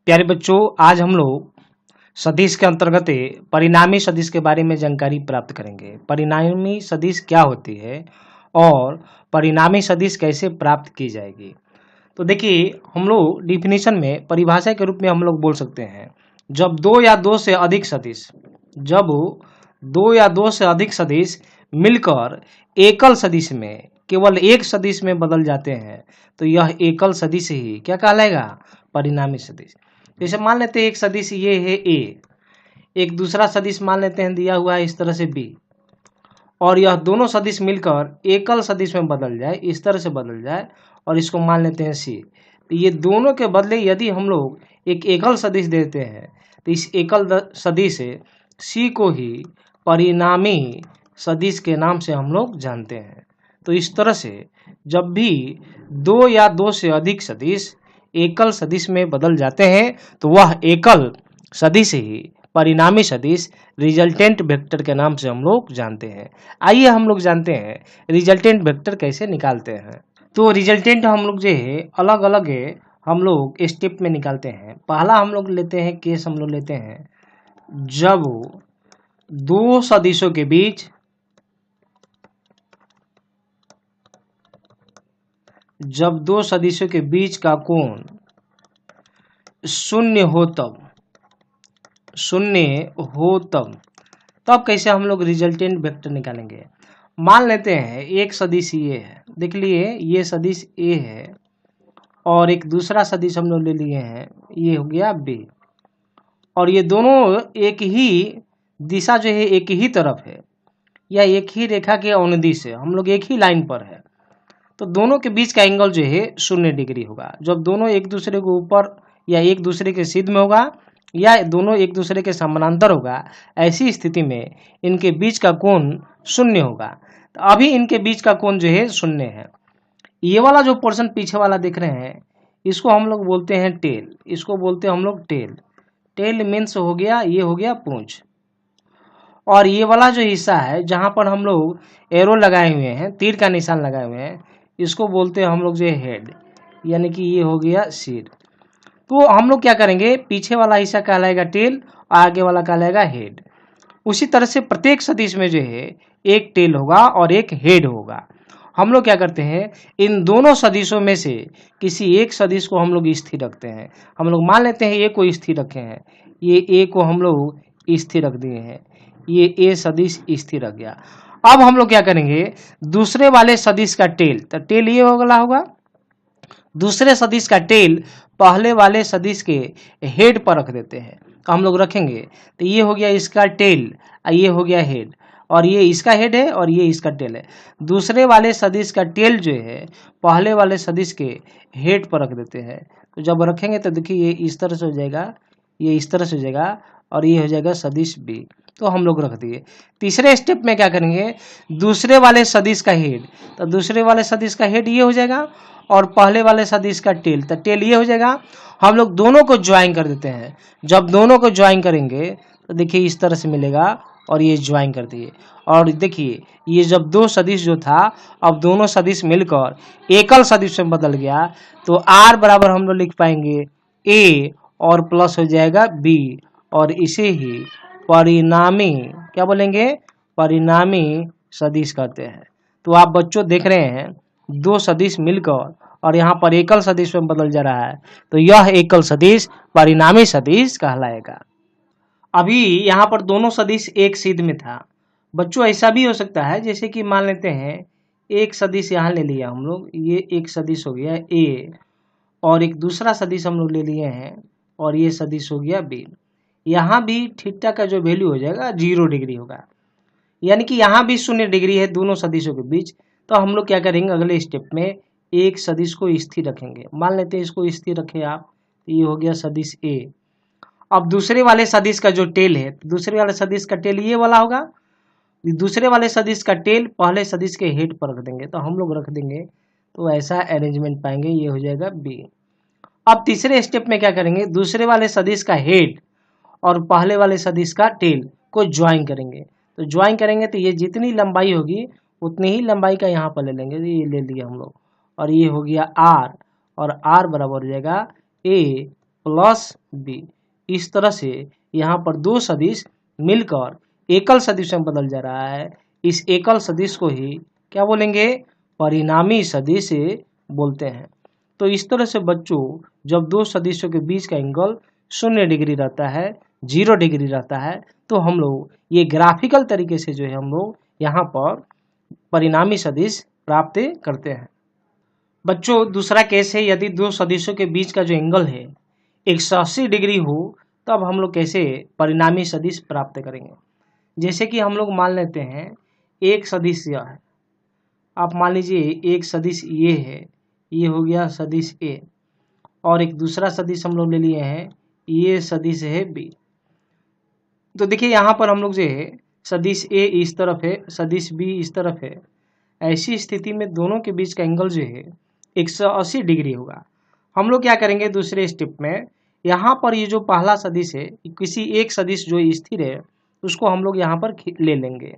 प्यारे बच्चों, आज हम लोग सदिश के अंतर्गत परिणामी सदिश के बारे में जानकारी प्राप्त करेंगे। परिणामी सदिश क्या होती है और परिणामी सदिश कैसे प्राप्त की जाएगी। तो देखिए, हम लोग डिफिनीशन में परिभाषा के रूप में हम लोग बोल सकते हैं, जब दो या दो से अधिक सदिश मिलकर एकल सदिश में केवल एक सदिश में बदल जाते हैं तो यह एकल सदिश ही क्या कहलाएगा? परिणामी सदिश। जैसे मान लेते हैं एक सदिश ये है ए, एक दूसरा सदिश मान लेते हैं दिया हुआ है इस तरह से बी, और यह दोनों सदिश मिलकर एकल सदिश में बदल जाए, इस तरह से बदल जाए, और इसको मान लेते हैं सी। तो ये दोनों के बदले यदि हम लोग एक एकल सदिश देते हैं तो इस एकल सदिश सी को ही परिणामी सदिश के नाम से हम लोग जानते हैं। तो इस तरह से जब भी दो या दो से अधिक सदिश एकल सदिश में बदल जाते हैं तो वह एकल सदिश ही परिणामी सदिश रिजल्टेंट वेक्टर के नाम से हम लोग जानते हैं। आइए हम लोग जानते हैं रिजल्टेंट वेक्टर कैसे निकालते हैं। तो रिजल्टेंट हम लोग जो है अलग अलग हम लोग स्टेप में निकालते हैं। पहला हम लोग लेते हैं केस, हम लोग लेते हैं जब दो सदिशों के बीच का कोण शून्य हो तब कैसे हम लोग रिजल्टेंट वेक्टर निकालेंगे। मान लेते हैं एक सदिश ये है, देख लिए ये सदिश ए है, और एक दूसरा सदिश हम लोग ले लिए हैं, ये हो गया बी, और ये दोनों एक ही दिशा जो है एक ही तरफ है या एक ही रेखा के अनुदिश है, हम लोग एक ही लाइन पर है, तो दोनों के बीच का एंगल जो है 0 डिग्री होगा। जब दोनों एक दूसरे के ऊपर या एक दूसरे के सिद्ध में होगा या दोनों एक दूसरे के समानांतर होगा, ऐसी स्थिति में इनके बीच का कोण 0 होगा। तो अभी इनके बीच का कोण जो है 0 है। ये वाला जो पोर्शन पीछे वाला देख रहे हैं इसको हम लोग बोलते हैं टेल, इसको बोलते हैं हम लोग टेल। टेल मीन्स हो गया, ये हो गया पूंछ, और ये वाला जो हिस्सा है जहां पर हम लोग एरो लगाए हुए हैं, तीर का निशान लगाए हुए हैं, इसको बोलते हैं हम लोग जो हेड, यानी कि ये हो गया सिर। तो हम लोग क्या करेंगे, पीछे वाला हिस्सा कहलाएगा टेल, आगे वाला कहलाएगा हेड। उसी तरह से प्रत्येक सदिश में जो है एक टेल होगा और एक हेड होगा। हम लोग क्या करते हैं, इन दोनों सदिशों में से किसी एक सदिश को हम लोग स्थिर रखते हैं। हम लोग मान लेते हैं ए को स्थिर रखे हैं, ये ए को हम लोग स्थिर रख दिए हैं, ये ए सदिश स्थिर रख गया। अब हम लोग क्या करेंगे, दूसरे वाले सदिश का टेल, तो टेल ये वाला होगा, दूसरे सदिश का टेल पहले वाले सदिश के हेड पर रख देते हैं। तो हम लोग रखेंगे तो ये हो गया इसका टेल, ये हो गया हेड, और ये इसका हेड है और ये इसका टेल है। दूसरे वाले सदिश का टेल जो है पहले वाले सदिश के हेड पर रख देते हैं। तो जब रखेंगे तो देखिए ये इस तरह से हो जाएगा, ये इस तरह से हो जाएगा, और ये हो जाएगा सदिश बी। तो हम लोग रख दिए। तीसरे स्टेप में क्या करेंगे, दूसरे वाले सदिश का हेड, तो दूसरे वाले सदिश का हेड ये हो जाएगा, और पहले वाले सदिश का टेल, तो टेल ये हो जाएगा। हम लोग दोनों को ज्वाइन कर देते हैं। जब दोनों को ज्वाइन करेंगे तो देखिए इस तरह से मिलेगा, और ये ज्वाइन कर दिए, और देखिए ये जब दो सदिश जो था अब दोनों सदिश मिलकर एकल सदिश में बदल गया, तो आर बराबर हम लोग लिख पाएंगे ए और प्लस हो जाएगा बी, और इसे ही परिणामी क्या बोलेंगे, परिणामी सदिश कहते हैं। तो आप बच्चों देख रहे हैं दो सदिश मिलकर और यहाँ पर एकल सदिश में बदल जा रहा है, तो यह एकल सदिश परिणामी सदिश कहलाएगा। अभी यहाँ पर दोनों सदिश एक सिद्ध में था बच्चों। ऐसा भी हो सकता है जैसे कि मान लेते हैं एक सदिश यहाँ ले लिया हम लोग, ये एक सदिश हो गया ए, और एक दूसरा सदिश हम लोग ले लिए हैं, और ये सदिश हो गया बी। यहाँ भी थीटा का जो वैल्यू हो जाएगा 0 डिग्री होगा, यानी कि यहाँ भी 0 डिग्री है दोनों सदिशों के बीच। तो हम लोग क्या करेंगे, अगले स्टेप में एक सदिश को स्थिर रखेंगे। मान लेते हैं इसको स्थिर रखे आप, तो ये हो गया सदिश ए। अब दूसरे वाले सदिश का जो टेल है, दूसरे वाले सदिश का टेल ये वाला होगा, दूसरे वाले सदिश का टेल पहले सदिश के हेड पर रख देंगे, तो हम लोग रख देंगे, तो ऐसा अरेंजमेंट पाएंगे, ये हो जाएगा बी। अब तीसरे स्टेप में क्या करेंगे, दूसरे वाले सदिश का हेड और पहले वाले सदिश का टेल को ज्वाइन करेंगे। तो ज्वाइन करेंगे तो ये जितनी लंबाई होगी उतनी ही लंबाई का यहाँ पर ले लेंगे, ये ले लिया हम लोग, और ये हो गया आर, और आर बराबर हो जाएगा ए प्लस बी। इस तरह से यहाँ पर दो सदिश मिलकर एकल सदिश में बदल जा रहा है। इस एकल सदिश को ही क्या बोलेंगे? परिणामी सदिश बोलते हैं। तो इस तरह से बच्चों जब दो सदिशों के बीच का एंगल 0 डिग्री रहता है, 0 डिग्री रहता है, तो हम लोग ये ग्राफिकल तरीके से जो है हम लोग यहाँ पर परिणामी सदिश प्राप्त करते हैं। बच्चों दूसरा केस है, यदि दो सदिशों के बीच का जो एंगल है 180 डिग्री हो, तब हम लोग कैसे परिणामी सदिश प्राप्त करेंगे। जैसे कि हम लोग मान लेते हैं एक सदिश यह है, आप मान लीजिए एक सदिश ये है, ये हो गया सदिश ए, और एक दूसरा सदिश हम लोग ले लिए हैं, ये सदिश है बी। तो देखिए यहाँ पर हम लोग जो है सदिश ए इस तरफ है, सदिश बी इस तरफ है। ऐसी स्थिति में दोनों के बीच का एंगल जो है 180 डिग्री होगा। हम लोग क्या करेंगे दूसरे स्टेप में, यहाँ पर ये जो पहला सदिश है, किसी एक सदिश जो स्थिर है उसको हम लोग यहाँ पर ले लेंगे।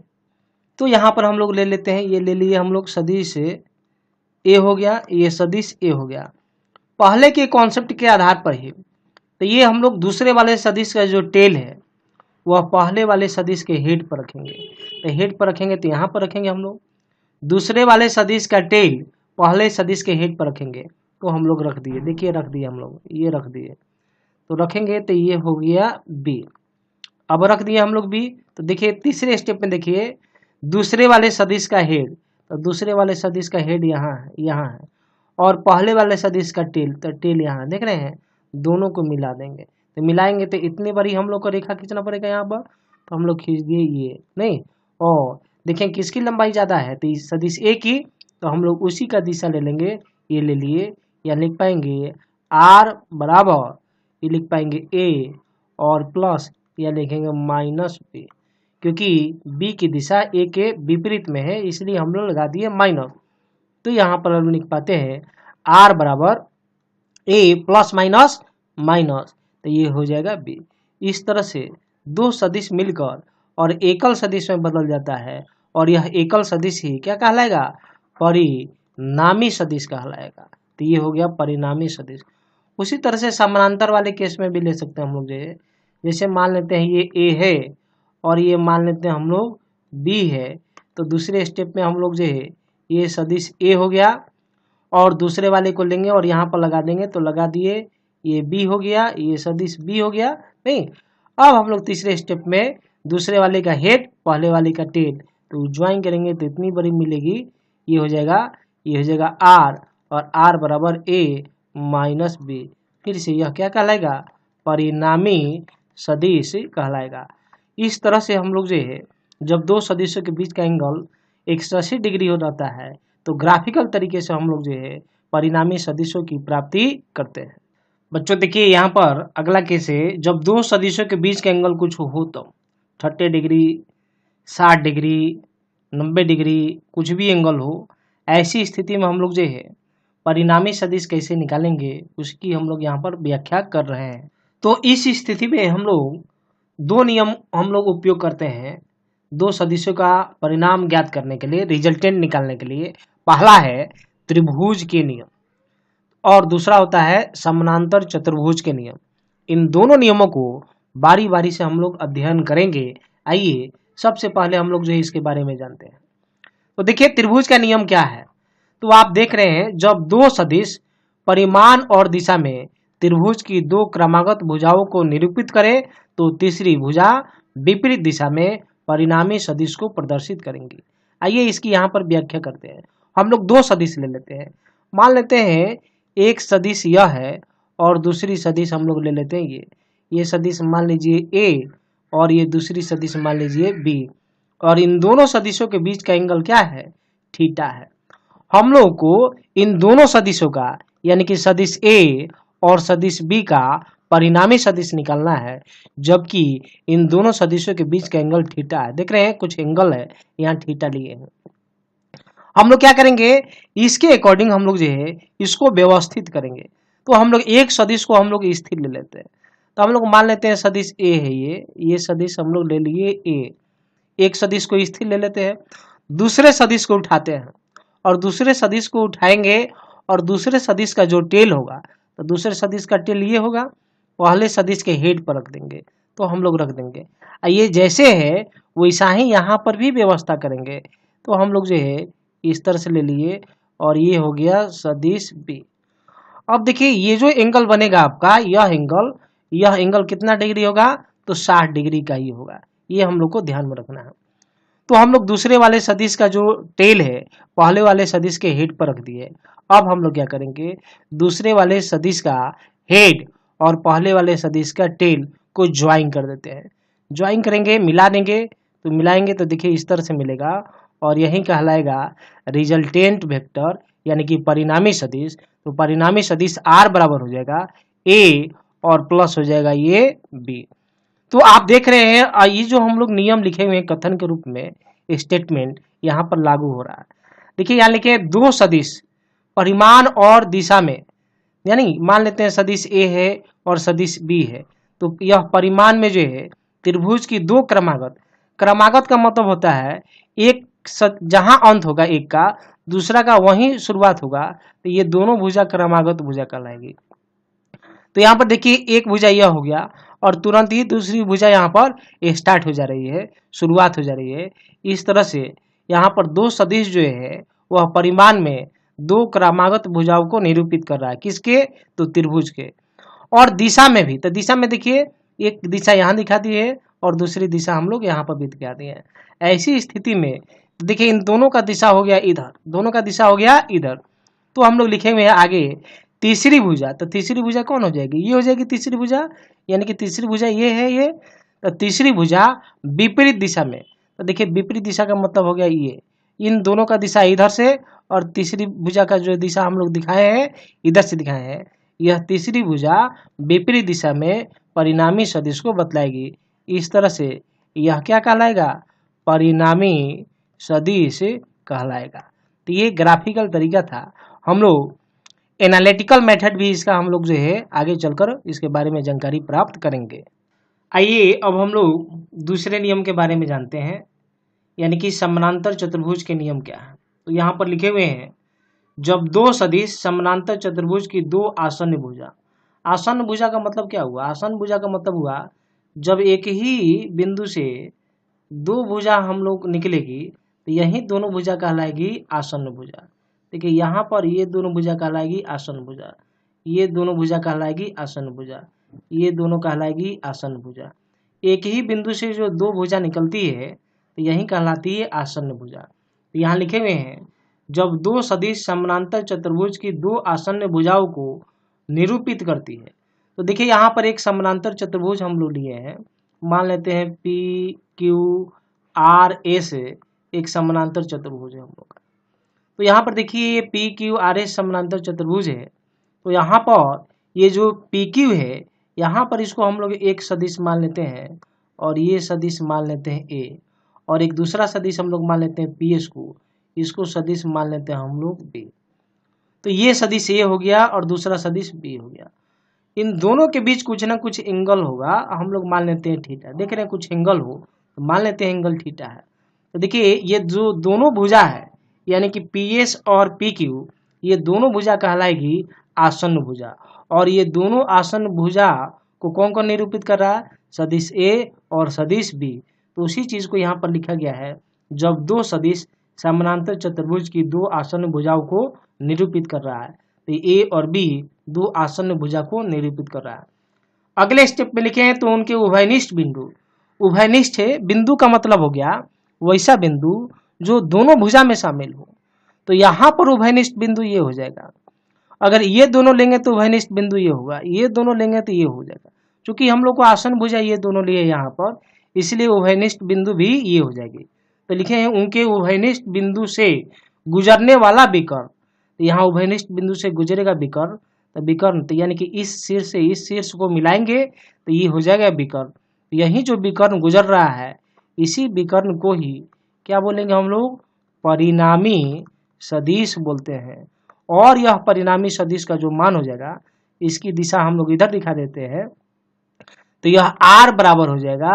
तो यहाँ पर हम लोग ले लेते हैं, ये ले लिए हम लोग सदिश ए हो गया, ये सदिश ए हो गया। पहले के कॉन्सेप्ट के आधार पर ही तो ये हम लोग दूसरे वाले सदिश का जो टेल है वह पहले वाले सदिश के हेड पर रखेंगे। तो हेड पर रखेंगे तो यहाँ पर रखेंगे हम लोग, दूसरे वाले सदिश का टेल पहले सदिश के हेड पर रखेंगे। तो हम लोग रख दिए, देखिए रख दिए हम लोग, ये रख दिए, तो रखेंगे तो ये हो गया बी। अब रख दिए हम लोग बी। तो देखिए तीसरे स्टेप में देखिए दूसरे वाले सदिश का हेड, तो दूसरे वाले सदिश का हेड यहाँ है, यहाँ है, और पहले वाले सदिश का टेल, तो टेल यहाँ देख रहे हैं, दोनों को मिला देंगे। तो मिलाएंगे तो इतनी बड़ी हम लोग को रेखा खींचना पड़ेगा यहाँ पर, तो हम लोग खींच दिए ये नहीं। और देखें किसकी लंबाई ज़्यादा है, तो इस सदिश ए की, तो हम लोग उसी का दिशा ले लेंगे, ये ले लिए, या लिख पाएंगे आर बराबर, ये लिख पाएंगे ए और प्लस, या लिखेंगे माइनस बी, क्योंकि बी की दिशा ए के विपरीत में है इसलिए हम लोग लगा दिए माइनस। तो यहाँ पर हम लिख पाते हैं आर बराबर ए प्लस माइनस माइनस, तो ये हो जाएगा बी। इस तरह से दो सदिश मिलकर और एकल सदिश में बदल जाता है, और यह एकल सदिश ही क्या कहलाएगा? परिणामी सदिश कहलाएगा। तो ये हो गया परिणामी सदिश। उसी तरह से समानांतर वाले केस में भी ले सकते हैं हम लोग, जैसे मान लेते हैं ये ए है और ये मान लेते हैं हम लोग बी है। तो दूसरे स्टेप में हम लोग जो है ये सदिश ए हो गया और दूसरे वाले को लेंगे और यहाँ पर लगा देंगे, तो लगा दिए, ये बी हो गया, ये सदिश बी हो गया नहीं। अब हम लोग तीसरे स्टेप में दूसरे वाले का हेड पहले वाले का टेल, तो ज्वाइन करेंगे तो इतनी बड़ी मिलेगी, ये हो जाएगा आर, और आर बराबर ए माइनस बी। फिर से यह क्या कहलाएगा? परिणामी सदिश कहलाएगा। इस तरह से हम लोग जो है जब दो सदिशों के बीच का एंगल 180 डिग्री हो जाता है तो ग्राफिकल तरीके से हम लोग जो है परिणामी सदिशों की प्राप्ति करते हैं। बच्चों देखिए यहाँ पर अगला केस है, जब दो सदिशों के बीच का एंगल कुछ हो तो 30 डिग्री, 60 डिग्री, 90 डिग्री, कुछ भी एंगल हो, ऐसी स्थिति में हम लोग जो है परिणामी सदिश कैसे निकालेंगे उसकी हम लोग यहाँ पर व्याख्या कर रहे हैं। तो इस स्थिति में हम लोग दो नियम हम लोग उपयोग करते हैं दो सदिशों का परिणाम ज्ञात करने के लिए, रिजल्टेंट निकालने के लिए। पहला है त्रिभुज के नियम और दूसरा होता है समानांतर चतुर्भुज के नियम। इन दोनों नियमों को बारी बारी से हम लोग अध्ययन करेंगे। आइए सबसे पहले हम लोग जो है इसके बारे में जानते हैं। तो देखिए त्रिभुज का नियम क्या है, तो आप देख रहे हैं जब दो सदिश परिमाण और दिशा में त्रिभुज की दो क्रमागत भुजाओं को निरूपित करें तो तीसरी भुजा विपरीत दिशा में परिणामी सदिश को प्रदर्शित करेंगी। आइए इसकी यहाँ पर व्याख्या करते हैं। हम लोग दो सदिश ले लेते हैं, मान लेते हैं एक सदिश यह है और दूसरी सदिश हम लोग ले लेते हैं ये सदिश मान लीजिए ए और ये दूसरी सदिश मान लीजिए बी, और इन दोनों सदिशों के बीच का एंगल क्या है? थीटा है। हम लोग को इन दोनों सदिशों का यानी कि सदिश ए और सदिश बी का परिणामी सदिश निकालना है, जबकि इन दोनों सदिशों के बीच का एंगल थीटा है। देख रहे हैं कुछ एंगल है यहाँ थीटा लिए हैं। हम लोग क्या करेंगे, इसके अकॉर्डिंग हम लोग जो है इसको व्यवस्थित करेंगे। तो हम लोग एक सदिश को हम लोग स्थिर ले लेते हैं। तो हम लोग मान लेते हैं सदिश ए है, ये सदिश हम लोग ले लिए ए, एक सदिश को स्थिर ले लेते हैं। दूसरे सदिश को उठाते हैं और दूसरे सदिश को उठाएंगे और दूसरे सदिश का जो टेल होगा तो दूसरे सदिश का टेल ये होगा, पहले सदिश के हेड पर रख देंगे, तो हम लोग रख देंगे। ये जैसे है वैसा ही यहाँ पर भी व्यवस्था करेंगे, तो हम लोग जो है इस तरह से ले लिए और ये हो गया सदिश बी। अब देखिए ये जो एंगल बनेगा आपका, यह एंगल कितना डिग्री होगा, तो 60 डिग्री का ही होगा। ये हम लोग को ध्यान में रखना है। तो हम लोग दूसरे वाले सदिश का जो टेल है पहले वाले सदिश के हेड पर रख दिए। अब हम लोग क्या करेंगे, दूसरे वाले सदिश का हेड और पहले वाले सदिश का टेल को ज्वाइन कर देते हैं। ज्वाइन करेंगे, मिला देंगे, तो मिलाएंगे तो देखिए इस तरह से मिलेगा और यही कहलाएगा रिजल्टेंट वेक्टर यानी कि परिणामी सदिश। तो परिणामी सदिश आर बराबर हो जाएगा ए और प्लस हो जाएगा ये बी। तो आप देख रहे हैं ये जो हम लोग नियम लिखे हुए हैं कथन के रूप में, स्टेटमेंट यहाँ पर लागू हो रहा है। देखिए यहाँ लिखे दो सदिश परिमाण और दिशा में, यानी मान लेते हैं सदिश ए है और सदिश बी है, तो यह परिमाण में जो है त्रिभुज की दो क्रमागत का मतलब होता है एक जहां अंत होगा एक का, दूसरा का वहीं शुरुआत होगा, तो ये दोनों भुजा क्रमागत भुजा कहलाएगी। तो यहाँ पर देखिए एक भुजा यह हो गया और तुरंत ही दूसरी भुजा यहाँ पर स्टार्ट हो जा रही है, शुरुआत हो जा रही है। इस तरह से यहाँ पर दो सदिश जो है वह परिमाण में दो क्रमागत भुजाओं को निरूपित कर रहा है, किसके, तो त्रिभुज के। और दिशा में भी, तो दिशा में देखिए एक दिशा यहाँ दिखाती है और दूसरी दिशा हम लोग यहाँ पर भी दिखाते हैं। ऐसी स्थिति में देखिए इन दोनों का दिशा हो गया इधर, दोनों का दिशा हो गया इधर, तो हम लोग लिखेंगे आगे तीसरी भुजा। तो तीसरी भुजा कौन हो जाएगी, ये हो जाएगी तीसरी भुजा, यानी कि तीसरी भुजा ये है ये। तो तीसरी भुजा विपरीत दिशा में, तो देखिए विपरीत दिशा का मतलब हो गया ये, इन दोनों का दिशा इधर से और तीसरी भुजा का जो दिशा हम लोग दिखाए हैं इधर से दिखाए हैं। यह तीसरी भुजा विपरीत दिशा में परिणामी सदिश को बतलाएगी। इस तरह से यह क्या कहलाएगा, परिणामी सदिश कहलाएगा। तो ये ग्राफिकल तरीका था। हम लोग एनालिटिकल मेथड भी इसका हम लोग जो है आगे चलकर इसके बारे में जानकारी प्राप्त करेंगे। आइए अब हम लोग दूसरे नियम के बारे में जानते हैं, यानी कि समानांतर चतुर्भुज के नियम क्या है। तो यहाँ पर लिखे हुए हैं, जब दो सदिश समानांतर चतुर्भुज की दो आसन्न भुजा, आसन्न भुजा का मतलब क्या हुआ, आसन्न भुजा का मतलब हुआ जब एक ही बिंदु से दो भुजा हम लोग निकलेगी तो यही दोनों भुजा कहलाएगी आसन्न भुजा। देखिए यहाँ पर ये दोनों भुजा कहलाएगी आसन्न भुजा, ये दोनों भुजा कहलाएगी आसन्न भुजा, ये दोनों कहलाएगी आसन्न भुजा। एक ही बिंदु से जो दो भुजा निकलती है तो यही कहलाती है आसन्न भुजा। तो यहाँ लिखे हुए हैं, जब दो सदिश समानांतर चतुर्भुज की दो आसन्न भुजाओं को निरूपित करती है। तो देखिए यहाँ पर एक समानांतर चतुर्भुज हम लोग लिए हैं, मान लेते हैं पी क्यू आर एस एक समानांतर चतुर्भुज है हम लोग का। तो यहाँ पर देखिए ये पी क्यू आर एस समानांतर चतुर्भुज है। तो यहाँ पर ये जो पी क्यू है यहाँ पर इसको हम लोग एक सदिश मान लेते हैं और ये सदिश मान लेते हैं ए, और एक दूसरा सदिश हम लोग मान लेते हैं पी एस को, इसको सदिश मान लेते हैं हम लोग बी। तो ये सदिश ए हो गया और दूसरा सदिश बी हो गया। इन दोनों के बीच कुछ ना कुछ एंगल होगा, हम लोग मान लेते हैं थीटा। देख रहे हैं कुछ एंगल हो तो मान लेते हैं एंगल थीटा है। तो देखिए ये जो दोनों भुजा है यानी कि पी एस और पी क्यू, ये दोनों भुजा कहलाएगी आसन्न भुजा। और ये दोनों आसन्न भुजा को कौन कौन निरूपित कर रहा है, सदिश ए और सदिश बी। तो उसी चीज को यहाँ पर लिखा गया है, जब दो सदिश समानांतर चतुर्भुज की दो आसन्न भुजाओं को निरूपित कर रहा है, तो ए और बी दो आसन्न भुजा को निरूपित कर रहा है। अगले स्टेप में लिखे हैं तो उनके उभयनिष्ठ बिंदु, उभयनिष्ठ है बिंदु का मतलब हो गया वैसा बिंदु जो दोनों भुजा में शामिल हो। तो यहाँ पर उभयनिष्ठ बिंदु ये हो जाएगा, अगर ये दोनों लेंगे तो उभयनिष्ठ बिंदु ये होगा, ये दोनों लेंगे तो ये हो जाएगा। क्योंकि हम लोग को आसन्न भुजा ये दोनों लिए यहाँ पर, इसलिए उभयनिष्ठ बिंदु भी ये हो जाएगी। तो लिखे हैं उनके उभयनिष्ठ बिंदु से गुजरने वाला विकर्ण, तो यहाँ उभयनिष्ठ बिंदु से गुजरेगा विकर्ण, तो विकर्ण तो यानी कि इस शीर्ष से इस शीर्ष को मिलाएंगे तो ये हो जाएगा विकर्ण। यही जो विकर्ण गुजर रहा है इसी विकर्ण को ही क्या बोलेंगे हम लोग, परिणामी सदिश बोलते हैं। और यह परिणामी सदिश का जो मान हो जाएगा इसकी दिशा हम लोग इधर दिखा देते हैं, तो यह आर बराबर हो जाएगा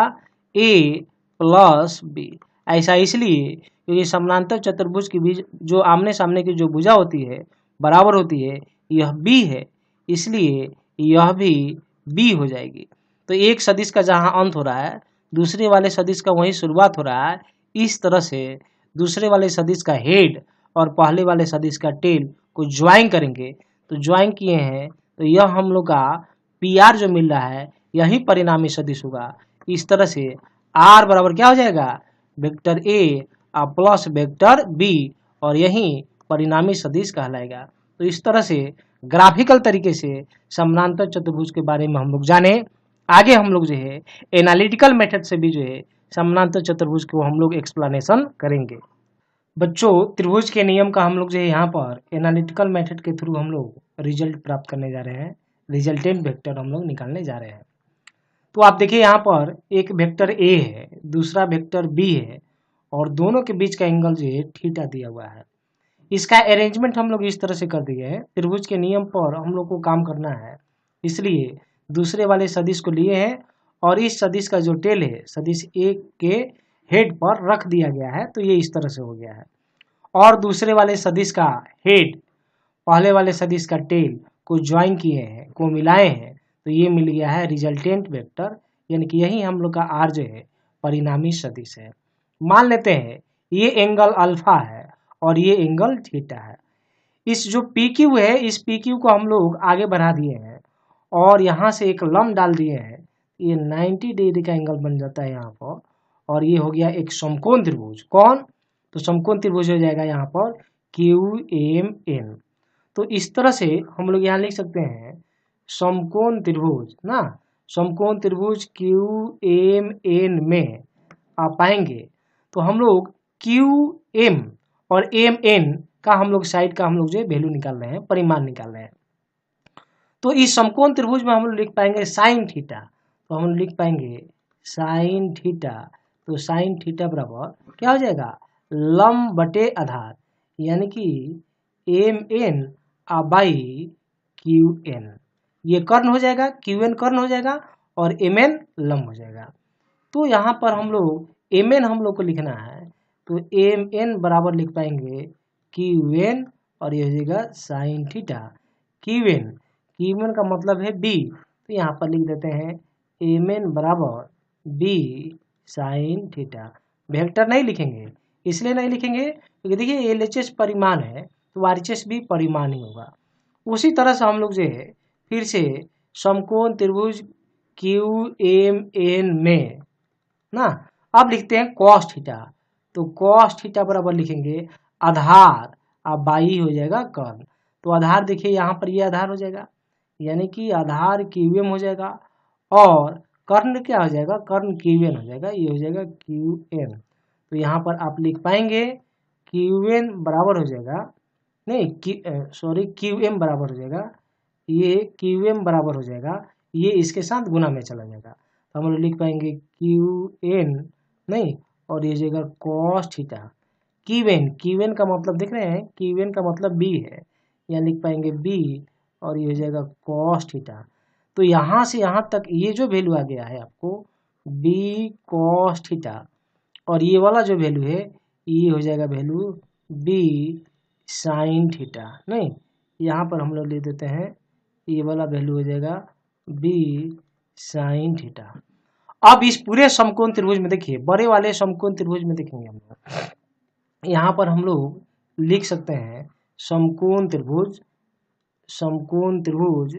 ए प्लस बी। ऐसा इसलिए क्योंकि समानांतर चतुर्भुज के बीच जो आमने सामने की जो भुजा होती है बराबर होती है, यह बी है, इसलिए यह भी बी हो जाएगी। तो एक सदिश का जहाँ अंत हो रहा है दूसरे वाले सदिश का वहीं शुरुआत हो रहा है। इस तरह से दूसरे वाले सदिश का हेड और पहले वाले सदिश का टेल को ज्वाइन करेंगे। तो ज्वाइन किए हैं तो यह हम लोग का पी आर जो मिल रहा है यही परिणामी सदिश होगा। इस तरह से आर बराबर क्या हो जाएगा, vector A plus vector B, और यही परिणामी सदिश कहलाएगा। तो इस तरह से ग्राफिकल तरीके से समानांतर चतुर्भुज के बारे में हम लोग जाने। आगे हम लोग जो है एनालिटिकल मेथड से भी जो है समानांतर चतुर्भुज को हम लोग एक्सप्लेनेशन करेंगे। बच्चों त्रिभुज के नियम का हम लोग जो है यहाँ पर एनालिटिकल मेथड के थ्रू हम लोग रिजल्ट प्राप्त करने जा रहे हैं, रिजल्टेंट वेक्टर हम लोग निकालने जा रहे हैं। तो आप देखिए यहाँ पर एक वेक्टर ए है, दूसरा वेक्टर बी है, और दोनों के बीच का एंगल जो है थीटा दिया हुआ है। इसका अरेंजमेंट हम लोग इस तरह से कर दिए हैं। त्रिभुज के नियम पर हम लोग को काम करना है, इसलिए दूसरे वाले सदिश को लिए हैं और इस सदिश का जो टेल है सदिश ए के हेड पर रख दिया गया है। तो ये इस तरह से हो गया है, और दूसरे वाले सदिश का हेड पहले वाले सदिश का टेल को ज्वाइन किए हैं, को मिलाए हैं, तो ये मिल गया है रिजल्टेंट वेक्टर, यानी कि यही हम लोग का आर जो है परिणामी सदिश है। मान लेते हैं ये एंगल अल्फा है और ये एंगल थीटा है। इस जो पी क्यू है इस पी क्यू को हम लोग आगे बढ़ा दिए हैं और यहाँ से एक लंब डाल दिए हैं। ये 90 डिग्री का एंगल बन जाता है यहाँ पर, और ये हो गया एक समकोण त्रिभुज। कौन? तो समकोण त्रिभुज हो जाएगा यहाँ पर क्यू एम एन। तो इस तरह से हम लोग यहाँ लिख सकते हैं समकोण त्रिभुज ना, समकोण त्रिभुज क्यू एम एन में आप पाएंगे तो हम लोग क्यू एम और एम एन का हम लोग साइड का हम लोग जो वैल्यू निकाल रहे हैं, परिमाण निकाल रहे हैं। तो इस समकोण त्रिभुज में हम लोग लिख पाएंगे साइन थीटा, तो हम लोग लिख पाएंगे साइन थीटा। तो साइन थीटा बराबर क्या हो जाएगा, लंब बटे आधार, यानी कि M N by Q N. ये कर्ण हो जाएगा, क्यू एन कर्ण हो जाएगा और एम एन लंब हो जाएगा। तो यहाँ पर हम लोग एम एन हम लोग को लिखना है, तो एम एन बराबर लिख पाएंगे क्यू एन और ये हो जाएगा साइन थीटा। क्यू एन का मतलब है बी, तो यहाँ पर लिख देते हैं एम एन बराबर बी साइन थीटा। वेक्टर नहीं लिखेंगे, इसलिए नहीं लिखेंगे क्योंकि देखिए एल एच एस परिमाण है तो आर एच एस भी परिमाण ही होगा। उसी तरह से हम लोग जो है फिर से समकोण त्रिभुज क्यू एम एन में ना अब लिखते हैं कॉस थीटा। तो कॉस थीटा बराबर लिखेंगे आधार अब बाई हो जाएगा कर्ण। तो आधार देखिए यहाँ पर ये आधार हो जाएगा, यानी कि आधार क्यू एम हो जाएगा और कर्ण क्या हो जाएगा, कर्ण क्यू एन हो जाएगा, ये हो जाएगा क्यू एन। तो यहाँ पर आप लिख पाएंगे क्यू एन बराबर हो जाएगा, नहीं सॉरी क्यू एम बराबर हो जाएगा, ये क्यू एम बराबर हो जाएगा, ये इसके साथ गुना में चला जाएगा। तो हम लोग लिख पाएंगे क्यू एन नहीं और ये जाएगा कॉस थीटा। क्यू एन का मतलब देख रहे हैं, क्यू एन का मतलब बी है, यहाँ लिख पाएंगे बी और ये हो जाएगा कॉस थीटा। तो यहाँ से यहाँ तक ये जो वैल्यू आ गया है आपको बी कॉस थीटा, और ये वाला जो वैल्यू है ये हो जाएगा वैल्यू बी साइन थीटा। नहीं यहाँ पर हम लोग लिख देते हैं ये वाला वैल्यू हो जाएगा बी साइन थीटा। अब इस पूरे समकोण त्रिभुज में देखिए, बड़े वाले समकोण त्रिभुज में देखेंगे हम लोग, यहाँ पर हम लोग लिख सकते हैं समकोण त्रिभुज, समकोण त्रिभुज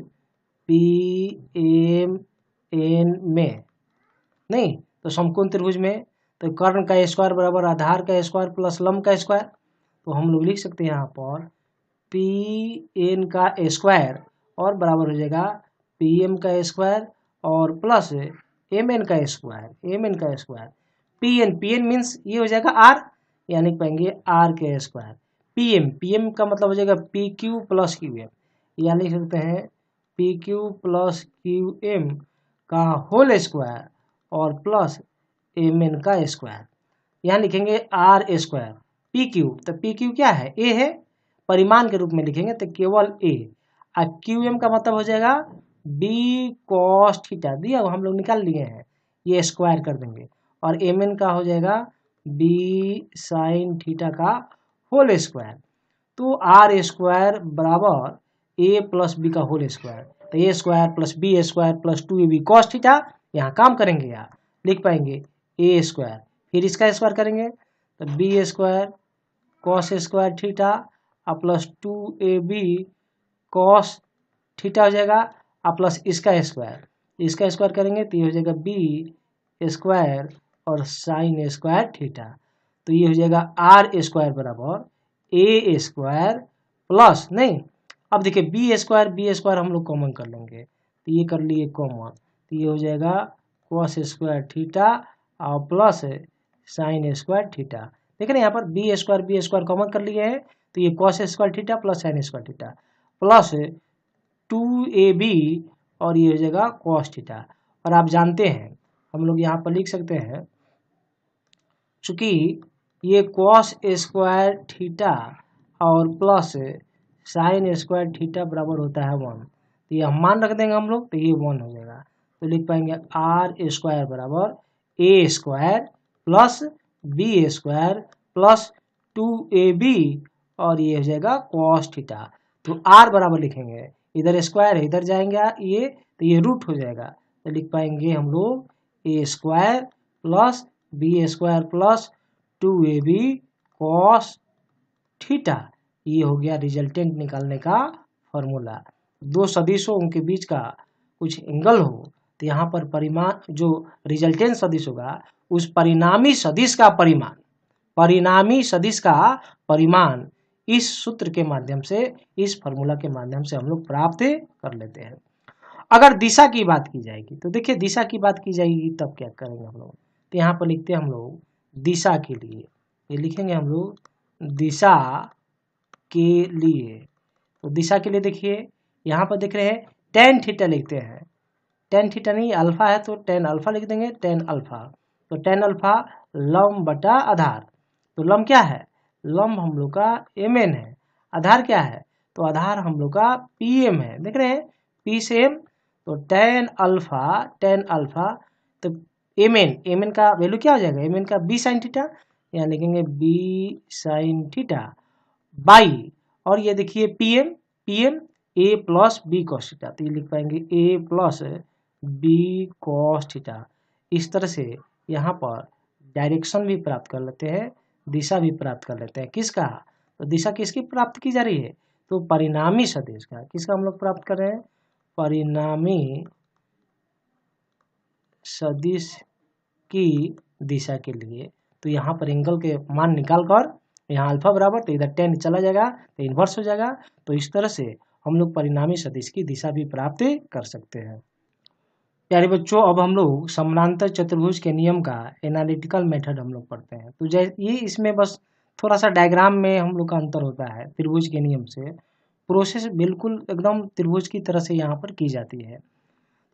पी एम एन में, नहीं तो समकोण त्रिभुज में तो कर्ण का स्क्वायर बराबर आधार का स्क्वायर प्लस लंब का स्क्वायर। तो हम लोग लिख सकते हैं यहाँ पर पी एन का स्क्वायर और बराबर हो जाएगा पी एम का स्क्वायर और प्लस एम एन का स्क्वायर, एम एन का स्क्वायर। पी एन मीन्स ये हो जाएगा आर, यानी पाएंगे आर के स्क्वायर। पी एम का मतलब हो जाएगा P Q plus Q M, या लिख सकते हैं P Q plus Q M का होल स्क्वायर और प्लस एम एन का स्क्वायर। यहाँ लिखेंगे आर स्क्वायर पी क्यू, तो पी क्यू क्या है, ए है, परिमाण के रूप में लिखेंगे तो केवल ए। और क्यू एम का मतलब हो जाएगा बी कॉस थीटा, दिया हम लोग निकाल लिए हैं, ये स्क्वायर कर देंगे, और एम एन का हो जाएगा बी साइन थीटा का होल स्क्वायर। तो आर स्क्वायर बराबर ए प्लस बी का होल स्क्वायर। तो A square plus B square plus 2ab cos theta, यहाँ काम करेंगे यार, लिख पाएंगे ए स्क्वायर, फिर इसका स्क्वायर करेंगे तो B square cos square theta और प्लस 2ab कॉस थीटा हो जाएगा और प्लस इसका स्क्वायर करेंगे तो ये हो जाएगा बी स्क्वायर और साइन स्क्वायर थीटा, तो ये हो जाएगा आर स्क्वायर बराबर ए स्क्वायर प्लस, नहीं अब देखिए बी स्क्वायर हम लोग कॉमन कर लेंगे, तो ये कर लिए कॉमन, तो ये हो जाएगा कॉस स्क्वायर थीटा और प्लस साइन स्क्वायर थीटा। देख रहे हैं यहाँ पर बी स्क्वायर कॉमन कर लिए हैं, तो ये cos square theta plus sine square theta plus 2ab और ये हो जाएगा कॉस थीटा। और आप जानते हैं हम लोग यहाँ पर लिख सकते हैं, चूंकि ये कॉस स्क्वायर थीटा और प्लस साइन स्क्वायर थीटा बराबर होता है 1, तो ये हम मान रख देंगे हम लोग, तो ये 1 हो जाएगा, तो लिख पाएंगे आर स्क्वायर बराबर A square plus B square plus 2ab और ये हो जाएगा कॉस थीटा। तो आर बराबर लिखेंगे, इधर स्क्वायर है इधर जाएंगे ये, तो ये रूट हो जाएगा, तो लिख पाएंगे हम लोग A square plus B square plus 2ab cos theta. ये हो गया रिजल्टेंट निकालने का फॉर्मूला। दो सदिशों के बीच का कुछ एंगल हो तो यहाँ पर परिमाण जो रिजल्टेंट सदिश होगा उस परिणामी सदिश का परिमाण इस सूत्र के माध्यम से, इस फॉर्मूला के माध्यम से हम लोग प्राप्त कर लेते हैं। अगर दिशा की बात की जाएगी तो देखिए दिशा की बात की जाएगी तब क्या करेंगे हम लोग, तो यहाँ पर लिखते हैं हम लोग दिशा के लिए, ये लिखेंगे हम लोग दिशा के लिए। तो दिशा के लिए देखिए यहाँ पर देख रहे हैं टेन थीटा लिखते हैं, टेन थीटा नहीं अल्फा है तो टेन अल्फा लिख देंगे, टेन अल्फा, तो टेन अल्फा लंब बटा आधार, तो लंब क्या है, लंब हम लोग का mn है, आधार क्या है, तो आधार हम लोग का pm है, देख रहे हैं p से m, तो टेन अल्फा तो mn का वैल्यू क्या हो जाएगा, mn का b साइन थीटा, यहाँ लिखेंगे b साइन थीटा बाई, और ये देखिए pm a plus B cos theta, तो ये लिख पाएंगे a plus B cos theta. इस तरह से यहाँ पर डायरेक्शन भी प्राप्त कर लेते हैं, दिशा भी प्राप्त कर लेते हैं। किसका, तो दिशा किसकी प्राप्त की जा रही है, तो परिणामी सदिश का, किसका हम लोग प्राप्त कर रहे हैं, परिणामी सदिश की दिशा के लिए। तो यहाँ पर एंगल के मान निकाल कर यहाँ अल्फा बराबर, तो इधर टेन चला जाएगा तो इन्वर्स हो जाएगा, तो इस तरह से हम लोग परिणामी सदिश की दिशा भी प्राप्त कर सकते हैं। प्यारे बच्चों अब हम लोग समानांतर चतुर्भुज के नियम का एनालिटिकल मेथड हम लोग पढ़ते हैं। तो ये इसमें बस थोड़ा सा डायग्राम में हम लोग का अंतर होता है, त्रिभुज के नियम से प्रोसेस बिल्कुल एकदम त्रिभुज की तरह से यहाँ पर की जाती है।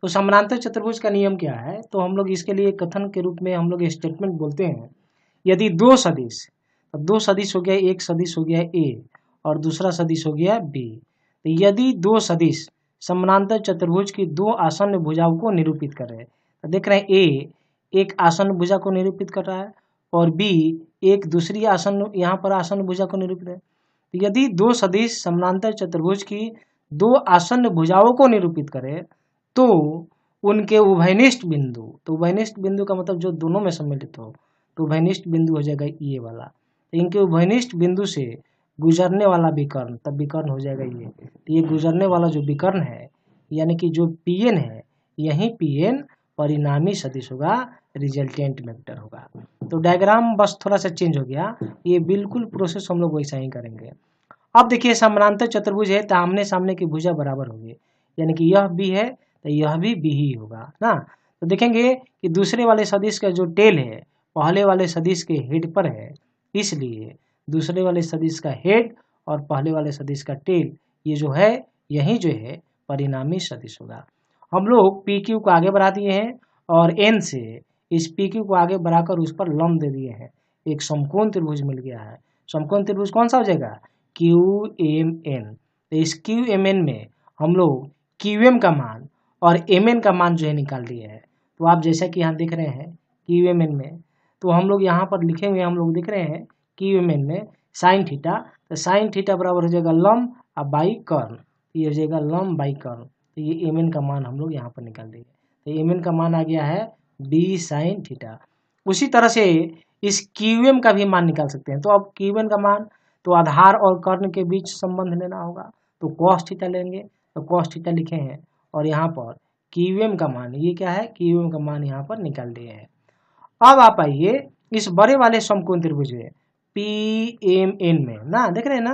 तो समानांतर चतुर्भुज का नियम क्या है, तो हम लोग इसके लिए कथन के रूप में हम लोग स्टेटमेंट बोलते हैं, यदि दो सदिश हो गया, एक सदिश हो गया ए और दूसरा सदिश हो गया बी, तो यदि दो सदिश समानांतर चतुर्भुज की दो आसन्न भुजाओं को निरूपित कर रहे हैं, तो देख रहे हैं ए एक आसन्न भुजा को निरूपित कर रहा है और बी एक दूसरी आसन्न यहाँ पर आसन्न भुजा को निरूपित है। तो यदि दो सदिश समानांतर चतुर्भुज की दो आसन्न भुजाओं को निरूपित करे तो उनके उभयनिष्ठ बिंदु, तो उभयनिष्ठ बिंदु का मतलब जो दोनों में सम्मिलित हो, तो उभयनिष्ठ बिंदु हो जाएगा ये वाला, इनके उभयनिष्ठ बिंदु से गुजरने वाला विकर्ण, तब विकर्ण हो जाएगा ये गुजरने वाला जो विकर्ण है यानी कि जो pn है, यही pn परिणामी सदिश होगा, रिजल्टेंट वेक्टर होगा। तो डायग्राम बस थोड़ा सा चेंज हो गया, ये बिल्कुल प्रोसेस हम लोग वैसा ही करेंगे। अब देखिए समानांतर चतुर्भुज है तो आमने सामने की भुजा बराबर होगी, यानी कि यह b है तो यह भी b ही होगा ना। तो देखेंगे कि दूसरे वाले सदिश का जो टेल है पहले वाले सदिश के हेड पर है, इसलिए दूसरे वाले सदिश का हेड और पहले वाले सदिश का टेल ये जो है यही जो है परिणामी सदिश होगा। हम लोग पी क्यू को आगे बढ़ा दिए हैं और एन से इस पी क्यू को आगे बढ़ाकर उस पर लंब दे दिए हैं, एक समकोण त्रिभुज मिल गया है। समकोण त्रिभुज कौन सा हो जाएगा, क्यू एम एन। तो इस क्यू एम एन में हम लोग क्यू एम का मान और एम एन का मान जो है निकाल दिए है। तो आप जैसा कि यहाँ देख रहे हैं क्यू एम एन में, तो हम लोग यहाँ पर लिखेंगे, हम लोग देख रहे हैं क्यू एम एन में साइन थीटा, तो साइन थीटा बराबर हो जाएगा लंब और बाई कर्ण, ये हो जाएगा लंब बाई कर्ण, तो ये एम एन का मान हम लोग यहाँ पर निकाल देंगे। तो एम एन का मान आ गया है डी साइन थीटा। उसी तरह से इस क्यू एम का भी मान निकाल सकते हैं। तो अब क्यू एम का मान, तो आधार और कर्ण के बीच संबंध लेना होगा, तो कॉस थीटा लेंगे, तो कॉस थीटा लिखे हैं और यहाँ पर क्यू एम का मान, ये क्या है, क्यू एम का मान यहाँ पर निकाल दिए हैं। अब आप आइए इस बड़े वाले समकोण त्रिभुज में पी एम एन में ना, देख रहे हैं ना,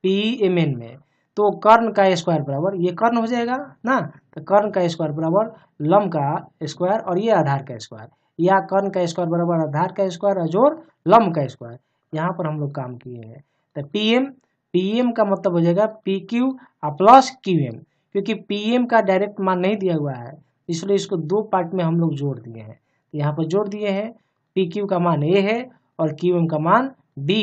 पी एम एन में, तो कर्ण का स्क्वायर बराबर, ये कर्ण हो जाएगा ना, तो कर्ण का स्क्वायर बराबर लंब का स्क्वायर और ये आधार का स्क्वायर, या कर्ण का स्क्वायर बराबर आधार का स्क्वायर जोड़ लंब का स्क्वायर। यहाँ पर हम लोग काम किए हैं। तो पीएम का मतलब हो जाएगा P Q plus Q M, क्योंकि पीएम का डायरेक्ट मान नहीं दिया हुआ है, इसलिए इसको दो पार्ट में हम लोग जोड़ दिए हैं। यहाँ पर जोड़ दिए हैं, पी क्यू का मान ए है और क्यू एम का मान डी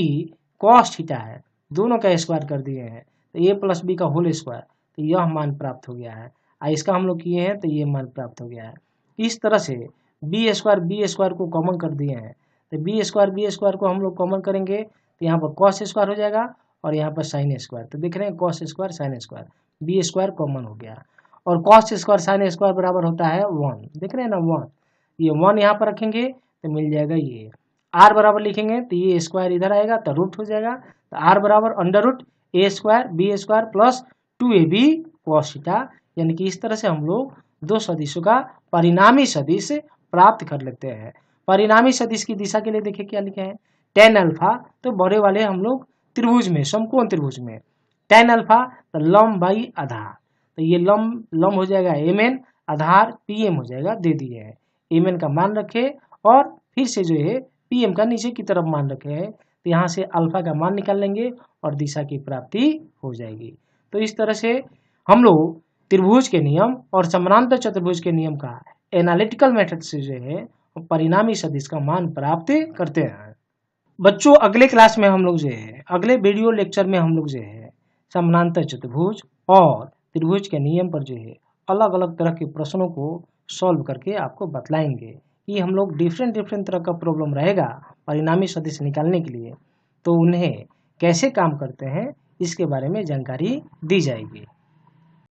कॉस थीटा है, दोनों का स्क्वायर कर दिए हैं, तो ए प्लस बी का होल स्क्वायर, तो यह मान प्राप्त हो गया है। इसका हम लोग किए हैं तो ये मान प्राप्त हो गया है। इस तरह से बी स्क्वायर को कॉमन कर दिए हैं, तो बी स्क्वायर को हम लोग कॉमन करेंगे तो यहाँ पर कॉस स्क्वायर हो जाएगा और यहाँ पर साइन स्क्वायर, तो देख रहे हैं cos square sine square, B square common हो गया और कॉस स्क्वायर साइन स्क्वायर बराबर होता है 1, देख रहे हैं ना 1, ये 1 यहाँ पर रखेंगे तो मिल जाएगा ये, आर बराबर लिखेंगे तो ये स्क्वायर इधर आएगा तो रूट हो जाएगा, तो आर बराबर under root A square B square plus 2ab cos theta. यानी कि इस तरह से हम लोग दो सदिशों का परिणामी सदिश प्राप्त कर लेते हैं। परिणामी सदिश की दिशा के लिए देखिए क्या लिखे हैं, टेन अल्फा, तो बड़े वाले हम लोग त्रिभुज में, समकोण त्रिभुज में टेन अल्फा, तो लंब बाई आधार, तो ये लंब हो जाएगा एम एन, आधार पी एम हो जाएगा, दे दिए हैं। एम एन का मान रखे और फिर से जो है पी एम का नीचे की तरफ मान रखे हैं, तो यहाँ से अल्फा का मान निकाल लेंगे और दिशा की प्राप्ति हो जाएगी। तो इस तरह से हम लोग त्रिभुज के नियम और समानांतर चतुर्भुज के नियम का एनालिटिकल मेथड से जो है परिणामी सदिश का मान प्राप्त करते हैं। बच्चों अगले क्लास में हम लोग जो है, अगले वीडियो लेक्चर में हम लोग जो है समानांतर चतुर्भुज और त्रिभुज के नियम पर जो है अलग अलग तरह के प्रश्नों को सॉल्व करके आपको बतलाएंगे कि हम लोग डिफरेंट तरह का प्रॉब्लम रहेगा परिणामी सदिश निकालने के लिए, तो उन्हें कैसे काम करते हैं इसके बारे में जानकारी दी जाएगी।